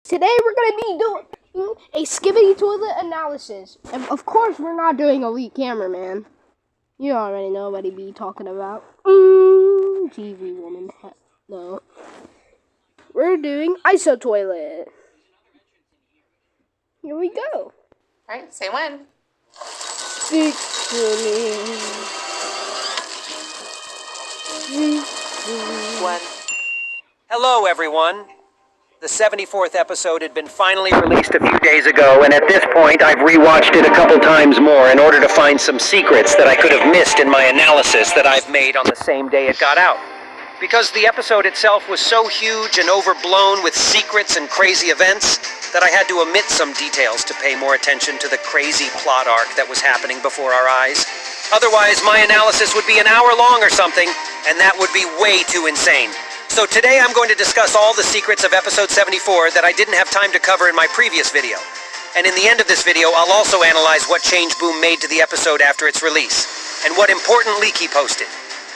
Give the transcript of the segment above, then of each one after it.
Today we're going to be doing a skibidi toilet analysis. And of course, we're not doing Elite Cameraman. You already know what he be talking about. TV woman. No. We're doing ISO toilet. Here we go. Alright, say when. 6 One. Hello, everyone. The 74th episode had been finally released a few days ago, and at this point, I've rewatched it a couple times more in order to find some secrets that I could have missed in my analysis that I've made on the same day it got out. Because the episode itself was so huge and overblown with secrets and crazy events that I had to omit some details to pay more attention to the crazy plot arc that was happening before our eyes. Otherwise, my analysis would be an hour long or something, and that would be way too insane. So today I'm going to discuss all the secrets of episode 74 that I didn't have time to cover in my previous video. And in the end of this video, I'll also analyze what change Boom made to the episode after its release, and what important leak he posted.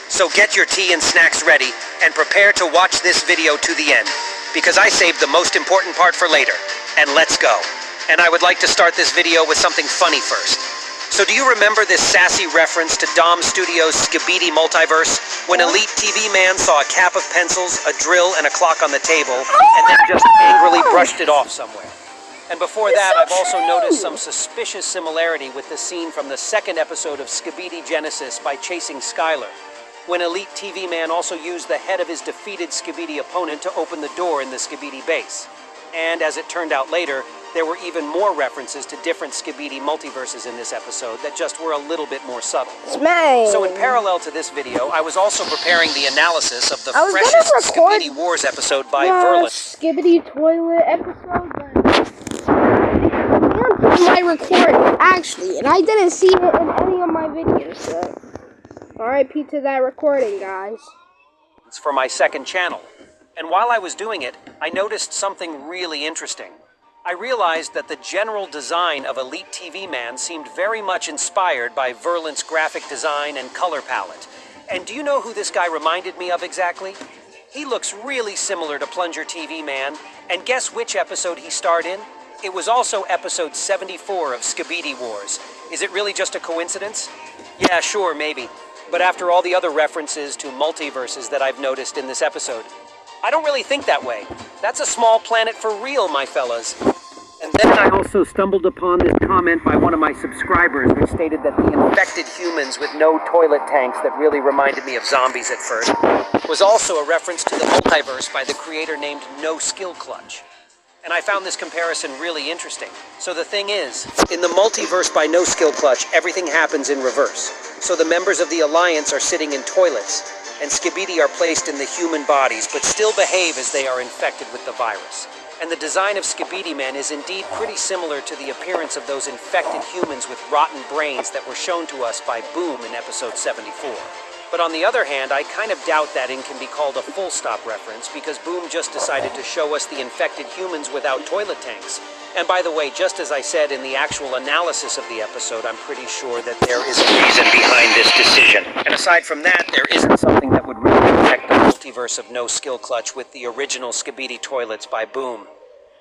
So get your tea and snacks ready, and prepare to watch this video to the end, because I saved the most important part for later. And let's go. And I would like to start this video with something funny first. So do you remember this sassy reference to Dom Studios' Skibidi multiverse, when Elite TV Man saw a cap of pencils, a drill, and a clock on the table, and then just angrily brushed it off somewhere? And before that, I've also noticed some suspicious similarity with the scene from the second episode of Skibidi Genesis by Chasing Skylar, when Elite TV Man also used the head of his defeated Skibidi opponent to open the door in the Skibidi base. And as it turned out later, there were even more references to different Skibidi multiverses in this episode that just were a little bit more subtle. Smash. So in parallel to this video, I was also preparing the analysis of the freshest Skibidi Wars episode by Verlin. Skibidi toilet episode, but my recording, actually, and I didn't see it in any of my videos, so RIP to that recording, guys. It's for my second channel. And while I was doing it, I noticed something really interesting. I realized that the general design of Elite TV Man seemed very much inspired by Verlint's graphic design and color palette. And do you know who this guy reminded me of exactly? He looks really similar to Plunger TV Man, and guess which episode he starred in? It was also episode 74 of Skibidi Wars. Is it really just a coincidence? Yeah, sure, maybe. But after all the other references to multiverses that I've noticed in this episode, I don't really think that way. That's a small planet for real, my fellas. And then I also stumbled upon this comment by one of my subscribers which stated that the infected humans with no toilet tanks that really reminded me of zombies at first was also a reference to the multiverse by the creator named No Skill Clutch. And I found this comparison really interesting. So the thing is, in the multiverse by No Skill Clutch, everything happens in reverse. So the members of the Alliance are sitting in toilets, and Skibidi are placed in the human bodies, but still behave as they are infected with the virus. And the design of Skibidi Man is indeed pretty similar to the appearance of those infected humans with rotten brains that were shown to us by Boom in episode 74. But on the other hand, I kind of doubt that it can be called a full stop reference, because Boom just decided to show us the infected humans without toilet tanks. And by the way, just as I said in the actual analysis of the episode, I'm pretty sure that there is a reason behind this decision. And aside from that, there isn't something that would really connect the multiverse of No Skill Clutch with the original Skibidi toilets by Boom.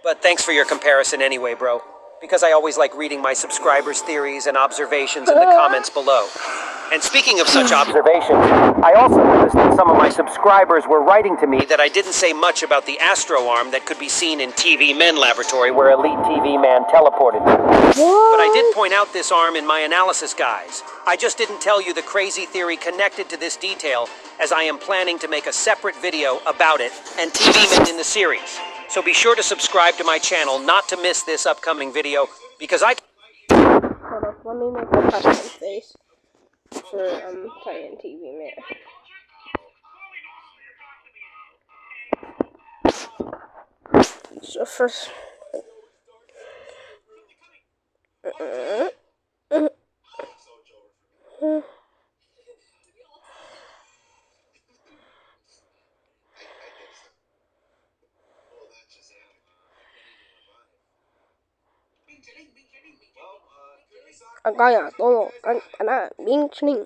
But thanks for your comparison anyway, bro. Because I always like reading my subscribers' theories and observations in the comments below. And speaking of such observations, I also noticed that some of my subscribers were writing to me that I didn't say much about the Astro Arm that could be seen in TV Men Laboratory where Elite TV Man teleported to. But I did point out this arm in my analysis, guys. I just didn't tell you the crazy theory connected to this detail, as I am planning to make a separate video about it and TV Men in the series. So be sure to subscribe to my channel not to miss this upcoming video, because I... Hold up, let me make a custom face for Titan TV Man. So first, Agaya, todo, ana, bien chling.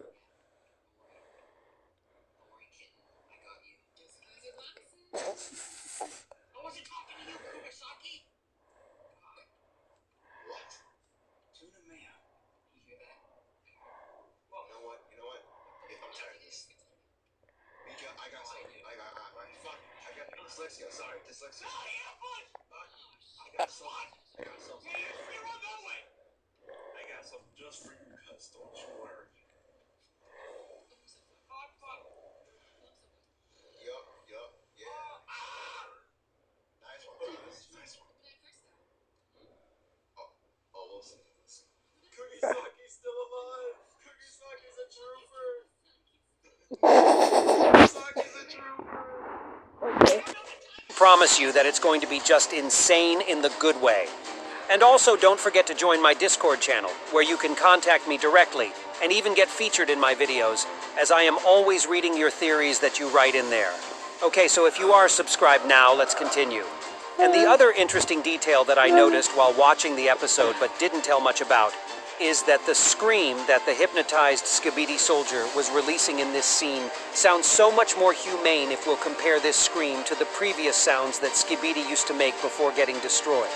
Dyslexia, sorry, dyslexia. I got some. I got some. You're on that way. I got some just for you, cuz. Don't you worry. Yup, yeah. Nice one, cuz. Nice one. Oh, listen. Cookie Saki's still alive. Cookie Saki's a trooper. Cookie Saki's a trooper. Okay. Promise you that it's going to be just insane in the good way. And also don't forget to join my Discord channel, where you can contact me directly and even get featured in my videos, as I am always reading your theories that you write in there. Okay, so if you are subscribed now, let's continue. And the other interesting detail that I noticed while watching the episode but didn't tell much about is that the scream that the hypnotized Skibidi soldier was releasing in this scene sounds so much more humane if we'll compare this scream to the previous sounds that Skibidi used to make before getting destroyed.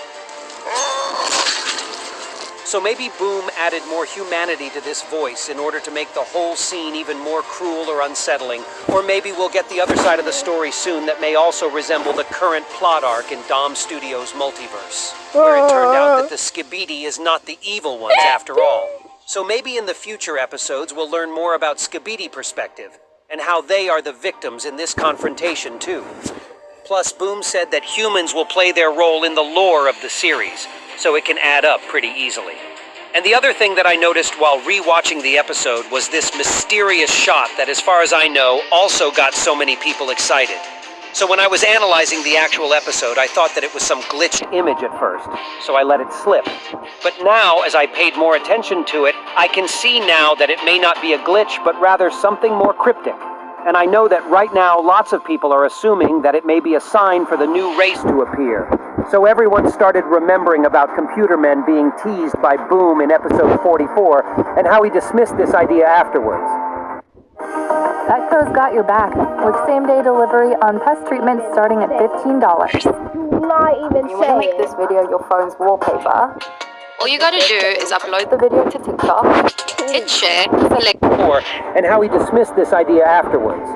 So maybe Boom added more humanity to this voice in order to make the whole scene even more cruel or unsettling, or maybe we'll get the other side of the story soon that may also resemble the current plot arc in Dom Studios' multiverse, where it turned out that the Skibidi is not the evil ones after all. So maybe in the future episodes we'll learn more about Skibidi perspective, and how they are the victims in this confrontation too. Plus, Boom said that humans will play their role in the lore of the series, so it can add up pretty easily. And the other thing that I noticed while re-watching the episode was this mysterious shot that, as far as I know, also got so many people excited. So when I was analyzing the actual episode, I thought that it was some glitched image at first, so I let it slip. But now, as I paid more attention to it, I can see now that it may not be a glitch, but rather something more cryptic. And I know that right now lots of people are assuming that it may be a sign for the new race to appear. So everyone started remembering about computer men being teased by Boom in episode 44, and how he dismissed this idea afterwards. Petco's got your back, with same-day delivery on pest treatment starting at $15. Not even You want to make saying. this video your phone's wallpaper? All you gotta do is upload The video to TikTok. hit share, select And how he dismissed this idea afterwards.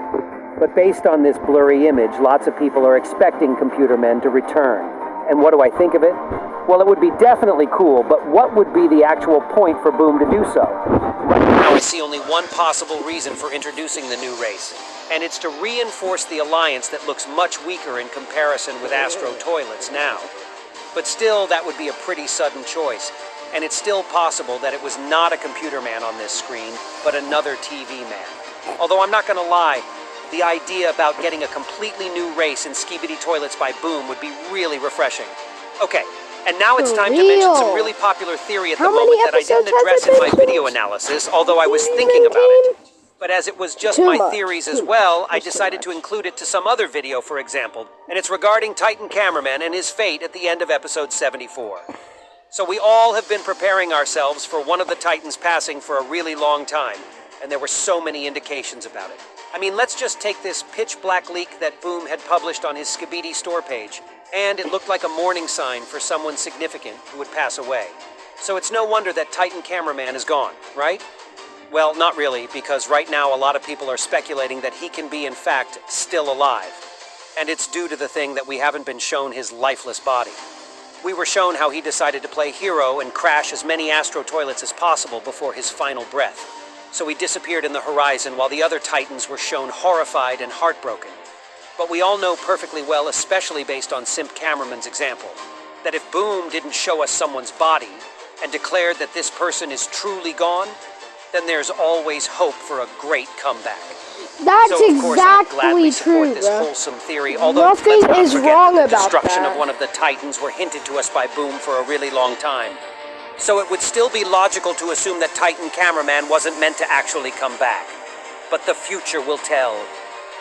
But based on this blurry image, lots of people are expecting computer men to return. And what do I think of it? Well, it would be definitely cool, but what would be the actual point for Boom to do so? Right now, I see only one possible reason for introducing the new race, and it's to reinforce the alliance that looks much weaker in comparison with Astro Toilets now. But still, that would be a pretty sudden choice, and it's still possible that it was not a computer man on this screen, but another TV man. Although I'm not gonna lie, the idea about getting a completely new race in Skibidi Toilets by Boom would be really refreshing. Okay, and now it's time to mention some really popular theory at the How many moment that I didn't episodes has address it in my been? video analysis, although I was Season thinking about it. 10? But as it was just Too my much. theories as Too well, much. I Just too decided to much. include it to some other video, for example, and it's regarding Titan Cameraman and his fate at the end of episode 74. So we all have been preparing ourselves for one of the Titans passing for a really long time, and there were so many indications about it. I mean, let's just take this pitch black leak that Boom had published on his Skibidi store page, and it looked like a warning sign for someone significant who would pass away. So it's no wonder that Titan Cameraman is gone, right? Well, not really, because right now a lot of people are speculating that he can be, in fact, still alive. And it's due to the thing that we haven't been shown his lifeless body. We were shown how he decided to play hero and crash as many Astro Toilets as possible before his final breath. So he disappeared in the horizon while the other Titans were shown horrified and heartbroken. But we all know perfectly well, especially based on Simp Cameraman's example, that if Boom didn't show us someone's body and declared that this person is truly gone, then there's always hope for a great comeback. That's So, of course, I gladly exactly support true, this bro. wholesome theory, although Nothing let's not is forget wrong that the about destruction that. of one of the Titans were hinted to us by Boom for a really long time. So it would still be logical to assume that Titan Cameraman wasn't meant to actually come back. But the future will tell.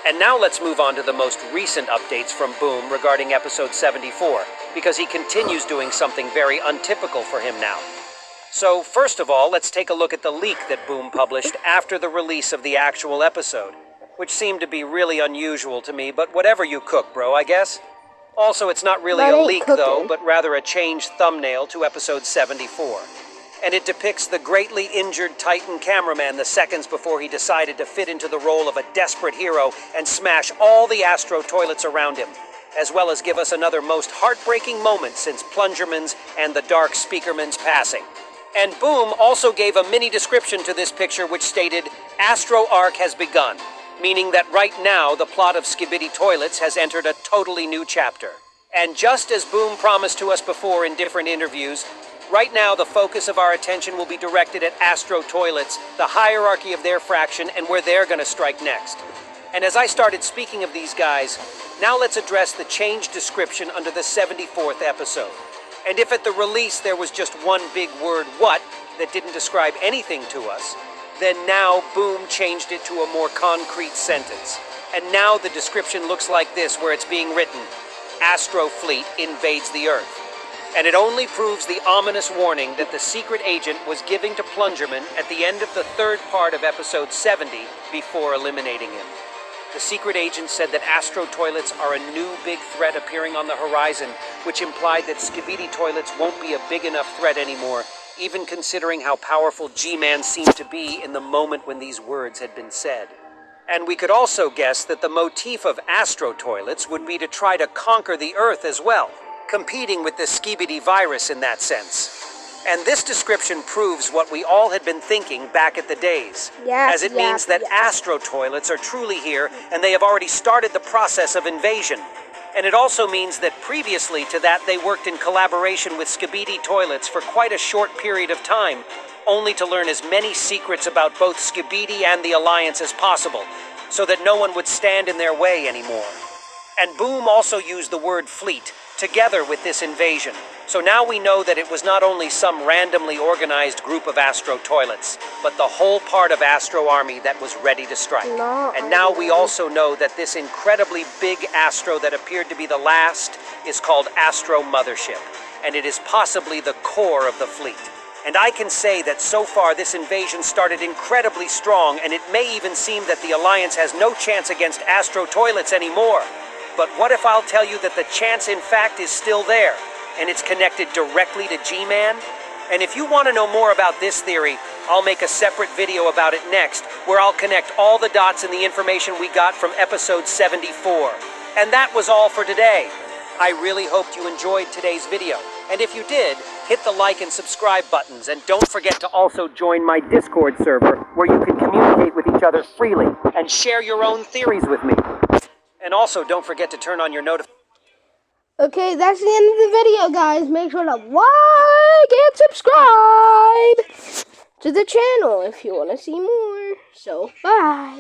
And now let's move on to the most recent updates from Boom regarding episode 74, because he continues doing something very untypical for him now. So, first of all, let's take a look at the leak that Boom published after the release of the actual episode, which seemed to be really unusual to me, but whatever you cook, bro, I guess. Also, it's not really That a ain't leak, cooking. though, but rather a changed thumbnail to episode 74. And it depicts the greatly injured Titan cameraman the seconds before he decided to fit into the role of a desperate hero and smash all the Astro toilets around him. as well as give us another most heartbreaking moment since Plungerman's and the Dark Speakerman's passing. And Boom also gave a mini description to this picture which stated, Astro Arc has begun, meaning that right now the plot of Skibidi Toilets has entered a totally new chapter. And just as Boom promised to us before in different interviews, right now the focus of our attention will be directed at Astro Toilets, the hierarchy of their fraction, and where they're going to strike next. And as I started speaking of these guys, now let's address the changed description under the 74th episode. And if at the release there was just one big word, what, that didn't describe anything to us, then now Boom changed it to a more concrete sentence. And now the description looks like this, where it's being written, Astro Fleet invades the Earth. And it only proves the ominous warning that the secret agent was giving to Plungerman at the end of the third part of episode 70 before eliminating him. The secret agent said that Astro Toilets are a new big threat appearing on the horizon, which implied that Skibidi Toilets won't be a big enough threat anymore, even considering how powerful G-Man seemed to be in the moment when these words had been said. And we could also guess that the motif of Astro Toilets would be to try to conquer the Earth as well, competing with the Skibidi virus in that sense. And this description proves what we all had been thinking back at the days, as it means that Astro Toilets are truly here and they have already started the process of invasion. And it also means that previously to that they worked in collaboration with Skibidi Toilets for quite a short period of time, only to learn as many secrets about both Skibidi and the Alliance as possible, so that no one would stand in their way anymore. And Boom also used the word fleet, together with this invasion. So now we know that it was not only some randomly organized group of Astro Toilets, but the whole part of Astro Army that was ready to strike. And now we also know that this incredibly big Astro that appeared to be the last is called Astro Mothership, and it is possibly the core of the fleet. And I can say that so far this invasion started incredibly strong, and it may even seem that the Alliance has no chance against Astro Toilets anymore. But what if I'll tell you that the chance in fact is still there, and it's connected directly to G-Man? And if you want to know more about this theory, I'll make a separate video about it next, where I'll connect all the dots and the information we got from episode 74. And that was all for today. I really hoped you enjoyed today's video. And if you did, hit the like and subscribe buttons, and don't forget to also join my Discord server, where you can communicate with each other freely and share your own theories with me. And also, don't forget to turn on your notifications. Okay, that's the end of the video, guys. Make sure to like and subscribe to the channel if you want to see more. So, bye.